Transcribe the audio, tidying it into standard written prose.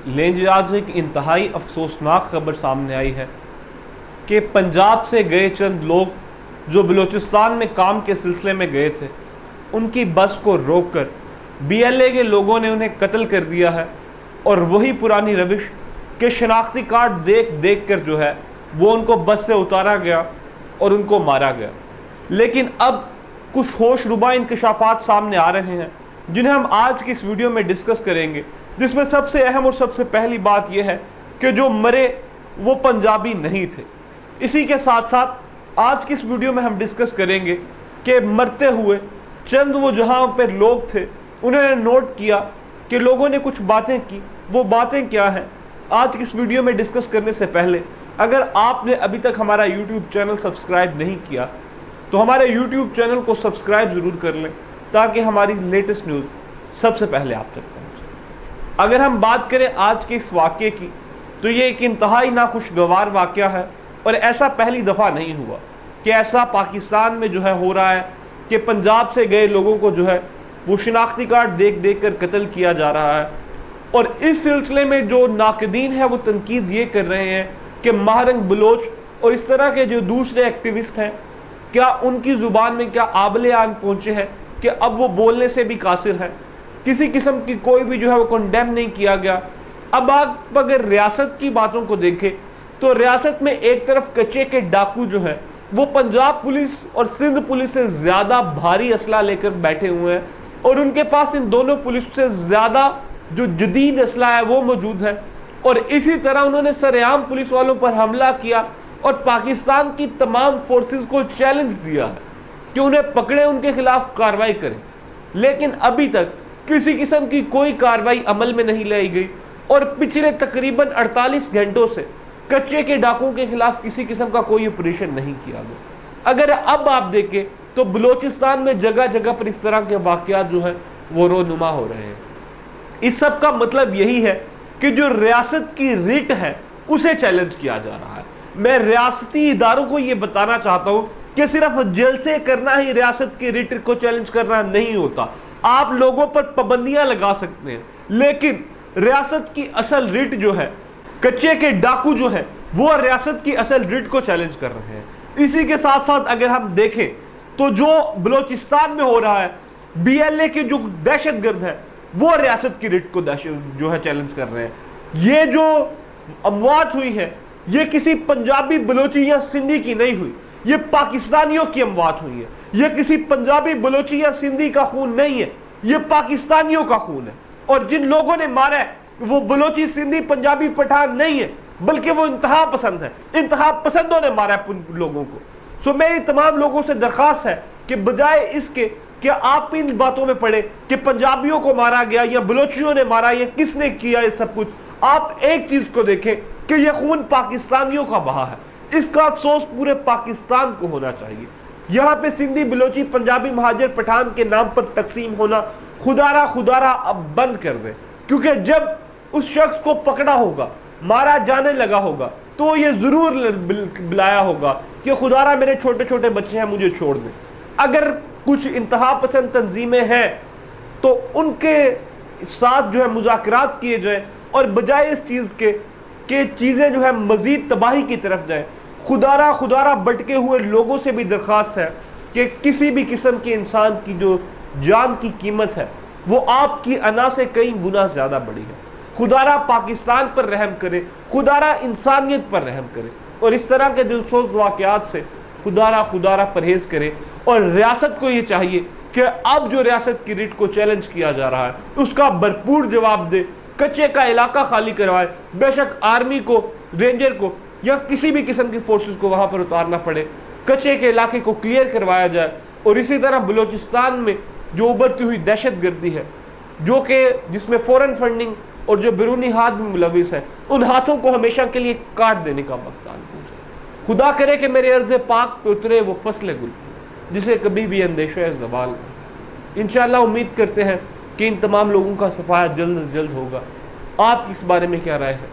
لیجیے آج ایک انتہائی افسوسناک خبر سامنے آئی ہے کہ پنجاب سے گئے چند لوگ جو بلوچستان میں کام کے سلسلے میں گئے تھے، ان کی بس کو روک کر BLA کے لوگوں نے انہیں قتل کر دیا ہے، اور وہی پرانی روش کہ شناختی کارڈ دیکھ کر جو ہے وہ ان کو بس سے اتارا گیا اور ان کو مارا گیا۔ لیکن اب کچھ ہوش ربا انکشافات سامنے آ رہے ہیں جنہیں ہم آج کی اس ویڈیو میں ڈسکس کریں گے، جس میں سب سے اہم اور سب سے پہلی بات یہ ہے کہ جو مرے وہ پنجابی نہیں تھے۔ اسی کے ساتھ ساتھ آج کی اس ویڈیو میں ہم ڈسکس کریں گے کہ مرتے ہوئے چند وہ جہاں پر لوگ تھے انہوں نے نوٹ کیا کہ لوگوں نے کچھ باتیں کی، وہ باتیں کیا ہیں۔ آج کی اس ویڈیو میں ڈسکس کرنے سے پہلے اگر آپ نے ابھی تک ہمارا یوٹیوب چینل سبسکرائب نہیں کیا تو ہمارے یوٹیوب چینل کو سبسکرائب ضرور کر لیں تاکہ ہماری لیٹسٹ نیوز سب سے پہلے آپ تک پہنچے۔ اگر ہم بات کریں آج کے اس واقعے کی تو یہ ایک انتہائی ناخوشگوار واقعہ ہے، اور ایسا پہلی دفعہ نہیں ہوا کہ ایسا پاکستان میں جو ہے ہو رہا ہے کہ پنجاب سے گئے لوگوں کو جو ہے وہ شناختی کارڈ دیکھ کر قتل کیا جا رہا ہے۔ اور اس سلسلے میں جو ناقدین ہیں وہ تنقید یہ کر رہے ہیں کہ مہرنگ بلوچ اور اس طرح کے جو دوسرے ایکٹیوسٹ ہیں، کیا ان کی زبان میں کیا آبلے آن پہنچے ہیں کہ اب وہ بولنے سے بھی قاصر ہے، کسی قسم کی کوئی بھی جو ہے وہ کنڈیم نہیں کیا گیا۔ اب آپ اگر ریاست کی باتوں کو دیکھیں تو ریاست میں ایک طرف کچے کے ڈاکو جو ہیں وہ پنجاب پولیس اور سندھ پولیس سے زیادہ بھاری اسلحہ لے کر بیٹھے ہوئے ہیں، اور ان کے پاس ان دونوں پولیس سے زیادہ جو جدید اسلحہ ہے وہ موجود ہے، اور اسی طرح انہوں نے سر عام پولیس والوں پر حملہ کیا اور پاکستان کی تمام فورسز کو چیلنج دیا ہے کہ انہیں پکڑیں، ان کے خلاف کارروائی کریں۔ لیکن ابھی تک کسی قسم کی کوئی کارروائی عمل میں نہیں لائی گئی، اور پچھلے تقریباً 48 گھنٹوں سے کچے کے ڈاکوں کے خلاف کسی قسم کا کوئی آپریشن نہیں کیا گیا۔ اگر اب آپ دیکھیں تو بلوچستان میں جگہ جگہ پر اس طرح کے واقعات جو ہیں وہ رونما ہو رہے ہیں۔ اس سب کا مطلب یہی ہے کہ جو ریاست کی ریٹ ہے اسے چیلنج کیا جا رہا ہے۔ میں ریاستی اداروں کو یہ بتانا چاہتا ہوں کہ صرف جلسے کرنا ہی ریاست کی ریٹ کو چیلنج کرنا نہیں ہوتا۔ آپ لوگوں پر پابندیاں لگا سکتے ہیں، لیکن ریاست کی اصل ریٹ جو ہے، کچے کے ڈاکو جو ہے وہ ریاست کی اصل ریٹ کو چیلنج کر رہے ہیں۔ اسی کے ساتھ ساتھ اگر ہم دیکھیں تو جو بلوچستان میں ہو رہا ہے، BLA کے جو دہشت گرد ہے وہ ریاست کی ریٹ کو جو ہے چیلنج کر رہے ہیں۔ یہ جو اموات ہوئی ہے یہ کسی پنجابی بلوچی یا سندھی کی نہیں ہوئی، یہ پاکستانیوں کی اموات ہوئی ہے۔ یہ کسی پنجابی بلوچی یا سندھی کا خون نہیں ہے، یہ پاکستانیوں کا خون ہے۔ اور جن لوگوں نے مارا ہے وہ بلوچی، سندھی، پنجابی، پٹھان نہیں ہے، بلکہ وہ انتہا پسند ہے۔ انتہا پسندوں نے مارا ہے لوگوں کو۔ میری تمام لوگوں سے درخواست ہے کہ بجائے اس کے کہ آپ ان باتوں میں پڑھیں کہ پنجابیوں کو مارا گیا یا بلوچیوں نے مارا یا کس نے کیا یہ سب کچھ، آپ ایک چیز کو دیکھیں کہ یہ خون پاکستانیوں کا بہا ہے۔ اس کا افسوس پورے پاکستان کو ہونا چاہیے۔ یہاں پہ سندھی، بلوچی، پنجابی، مہاجر، پٹھان کے نام پر تقسیم ہونا خدا را اب بند کر دیں، کیونکہ جب اس شخص کو پکڑا ہوگا، مارا جانے لگا ہوگا تو یہ ضرور بلایا ہوگا کہ خدا را میرے چھوٹے چھوٹے بچے ہیں، مجھے چھوڑ دیں۔ اگر کچھ انتہا پسند تنظیمیں ہیں تو ان کے ساتھ جو ہے مذاکرات کیے جائیں، اور بجائے اس چیز کے کہ چیزیں جو ہے مزید تباہی کی طرف جائیں۔ خدا را بٹکے ہوئے لوگوں سے بھی درخواست ہے کہ کسی بھی قسم کے انسان کی جو جان کی قیمت ہے وہ آپ کی انا سے کئی گنا زیادہ بڑی ہے۔ خدا را پاکستان پر رحم کرے، خدا را انسانیت پر رحم کرے، اور اس طرح کے دلسوز واقعات سے خدا را پرہیز کرے۔ اور ریاست کو یہ چاہیے کہ اب جو ریاست کی ریٹ کو چیلنج کیا جا رہا ہے اس کا بھرپور جواب دے، کچے کا علاقہ خالی کروائے۔ بے شک آرمی کو، رینجر کو یا کسی بھی قسم کی فورسز کو وہاں پر اتارنا پڑے، کچے کے علاقے کو کلیئر کروایا جائے۔ اور اسی طرح بلوچستان میں جو ابھرتی ہوئی دہشت گردی ہے جو کہ جس میں فورن فنڈنگ اور جو بیرونی ہاتھ بھی ملوث ہے، ان ہاتھوں کو ہمیشہ کے لیے کاٹ دینے کا وقت آن پہنچا۔ خدا کرے کہ میرے ارض پاک پہ اترے وہ فصل گل جسے کبھی بھی اندیشہ زوال نہیں۔ انشاءاللہ امید کرتے ہیں کہ ان تمام لوگوں کا صفحہ جلد از جلد ہوگا۔ آپ کی اس بارے میں کیا رائے ہے؟